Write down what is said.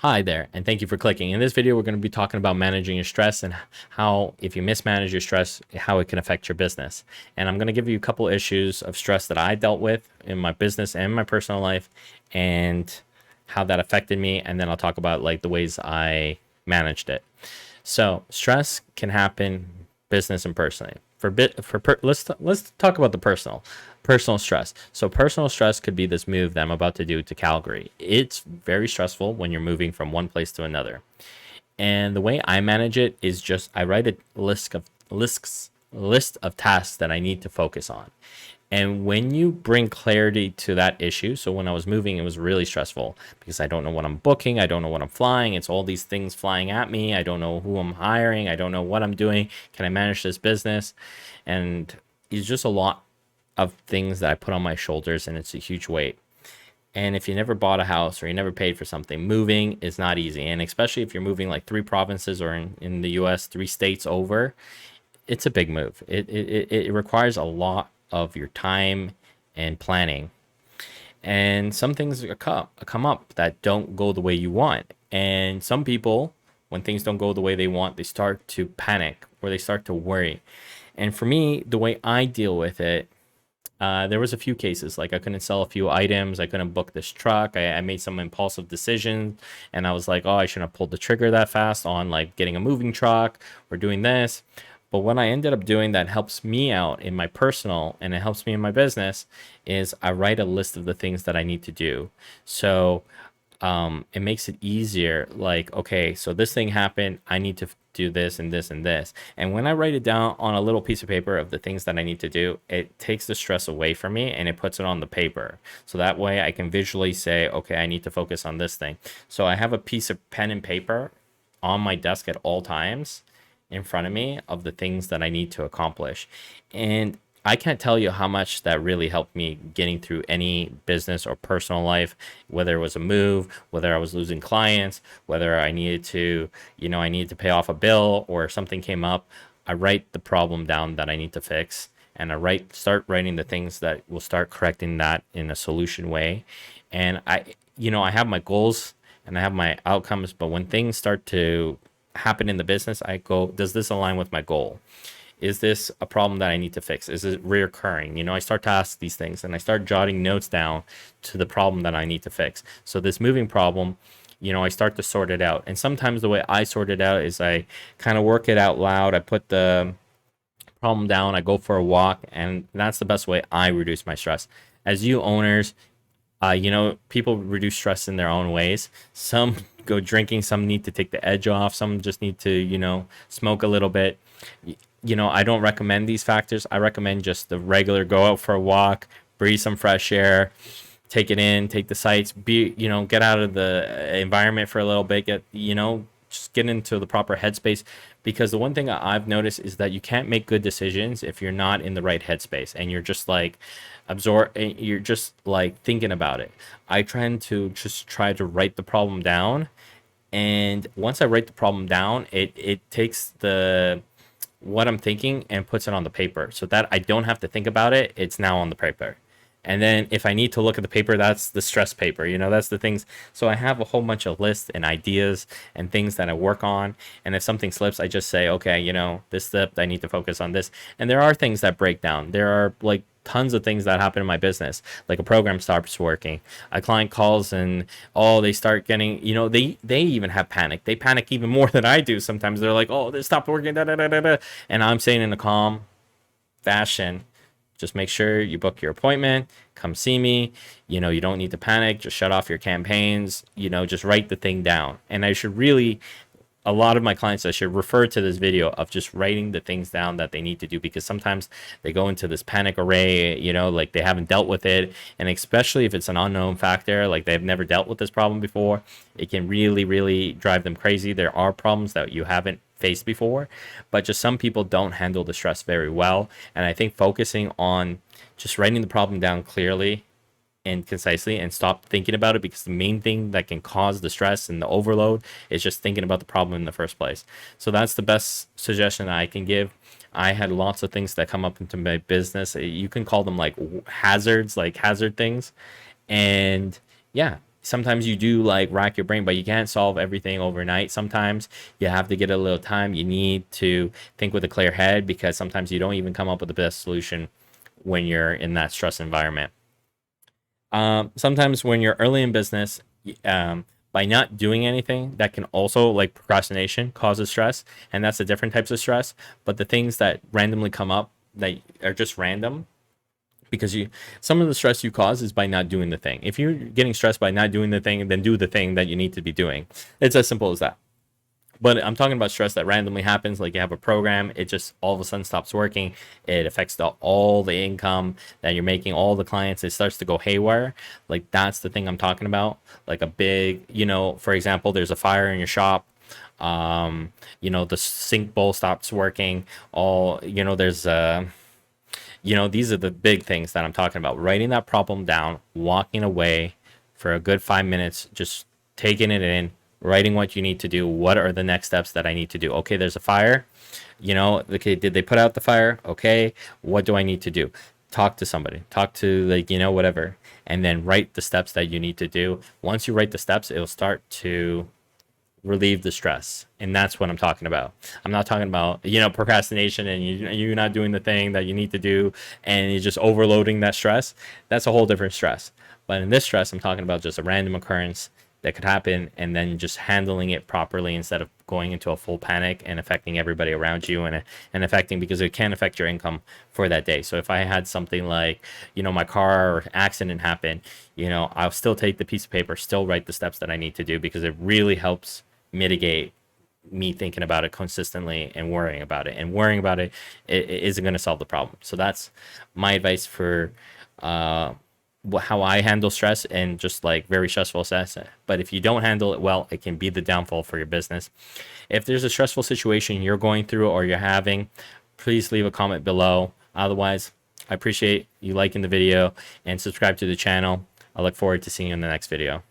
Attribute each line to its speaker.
Speaker 1: Hi there, and thank you for clicking. In this video, we're going to be talking about managing your stress and how, if you mismanage your stress, how it can affect your business. And I'm going to give you a couple issues of stress that I dealt with in my business and my personal life and how that affected me. And then I'll talk about like the ways I managed it. So stress can happen business and personally. Let's talk about the personal stress. So personal stress could be this move that I'm about to do to Calgary. It's very stressful when you're moving from one place to another. And the way I manage it is just I write a list of tasks that I need to focus on. And when you bring clarity to that issue, so when I was moving, it was really stressful because I don't know what I'm booking. I don't know what I'm flying. It's all these things flying at me. I don't know who I'm hiring. I don't know what I'm doing. Can I manage this business? And it's just a lot of things that I put on my shoulders, and it's a huge weight. And if you never bought a house or you never paid for something, moving is not easy. And especially if you're moving like three provinces or in the US, three states over, it's a big move. It requires a lot of your time and planning. And some things come up that don't go the way you want. And some people, when things don't go the way they want, they start to panic or they start to worry. And for me, the way I deal with it, there was a few cases like I couldn't sell a few items, I couldn't book this truck, I made some impulsive decisions, and I was like, oh, I shouldn't have pulled the trigger that fast on like getting a moving truck or doing this. But what I ended up doing that helps me out in my personal and it helps me in my business is I write a list of the things that I need to do. So it makes it easier. Like, okay, so this thing happened. I need to do this and this and this. And when I write it down on a little piece of paper of the things that I need to do, it takes the stress away from me and it puts it on the paper. So that way I can visually say, okay, I need to focus on this thing. So I have a piece of pen and paper on my desk at all times in front of me of the things that I need to accomplish. And I can't tell you how much that really helped me getting through any business or personal life, whether it was a move, whether I was losing clients, whether I needed to, I needed to pay off a bill or something came up. I write the problem down that I need to fix and start writing the things that will start correcting that in a solution way. And I have my goals and I have my outcomes, but when things start to happen in the business, I go, does this align with my goal? Is this a problem that I need to fix? Is it reoccurring? I start to ask these things and I start jotting notes down to the problem that I need to fix. So this moving problem, I start to sort it out. And sometimes the way I sort it out is I kind of work it out loud. I put the problem down, I go for a walk, and that's the best way I reduce my stress. As you owners, people reduce stress in their own ways. Some go drinking, some need to take the edge off, some just need to, smoke a little bit. I don't recommend these factors. I recommend just the regular go out for a walk, breathe some fresh air, take it in, take the sights, get out of the environment for a little bit, just get into the proper headspace. Because the one thing I've noticed is that you can't make good decisions if you're not in the right headspace and you're just like you're just like thinking about it. I tend to just try to write the problem down, and once I write the problem down, it takes the what I'm thinking and puts it on the paper so that I don't have to think about it. It's now on the paper. And then if I need to look at the paper, that's the stress paper, that's the things. So I have a whole bunch of lists and ideas and things that I work on. And if something slips, I just say, okay, this slipped, I need to focus on this. And there are things that break down. There are like tons of things that happen in my business. Like a program starts working, a client calls and they start getting, they even have panic. They panic even more than I do. Sometimes they're like, oh, this stopped working. Da, da, da, da, da. And I'm saying in a calm fashion, just make sure you book your appointment, come see me. You don't need to panic. Just shut off your campaigns, just write the thing down. And a lot of my clients, I should refer to this video of just writing the things down that they need to do, because sometimes they go into this panic array, like they haven't dealt with it. And especially if it's an unknown factor, like they've never dealt with this problem before, it can really, really drive them crazy. There are problems that you haven't faced before, but just some people don't handle the stress very well. And I think focusing on just writing the problem down clearly and concisely and stop thinking about it, because the main thing that can cause the stress and the overload is just thinking about the problem in the first place. So that's the best suggestion I can give. I had lots of things that come up into my business. You can call them like hazards, like hazard things. And yeah, sometimes you do like rack your brain, but you can't solve everything overnight. Sometimes you have to get a little time. You need to think with a clear head, because sometimes you don't even come up with the best solution when you're in that stress environment. Sometimes when you're early in business, by not doing anything, that can also, like procrastination, causes stress, and that's the different types of stress. But the things that randomly come up that are just random, because some of the stress you cause is by not doing the thing. If you're getting stressed by not doing the thing, then do the thing that you need to be doing. It's as simple as that. But I'm talking about stress that randomly happens, like you have a program, it just all of a sudden stops working. It affects all the income that you're making, all the clients. It starts to go haywire. Like that's the thing I'm talking about. Like a big, for example, there's a fire in your shop. The sink bowl stops working. There's these are the big things that I'm talking about. Writing that problem down, walking away for a good 5 minutes, just taking it in, writing what you need to do. What are the next steps that I need to do? Okay, there's a fire. Okay, did they put out the fire? Okay, what do I need to do? Talk to somebody, talk to whatever, and then write the steps that you need to do. Once you write the steps, it'll start to relieve the stress. And that's what I'm talking about. I'm not talking about procrastination and you're not doing the thing that you need to do and you're just overloading that stress. That's a whole different stress. But in this stress, I'm talking about just a random occurrence that could happen, and then just handling it properly instead of going into a full panic and affecting everybody around you, and affecting, because it can affect your income for that day. So if I had something like my car or accident happen, I'll still take the piece of paper, still write the steps that I need to do, because it really helps mitigate me thinking about it consistently and worrying about it. And worrying about it isn't going to solve the problem. So that's my advice for how I handle stress and just like very stressful stress. But if you don't handle it well, it can be the downfall for your business. If there's a stressful situation you're going through or you're having, please leave a comment below. Otherwise, I appreciate you liking the video and subscribe to the channel. I look forward to seeing you in the next video.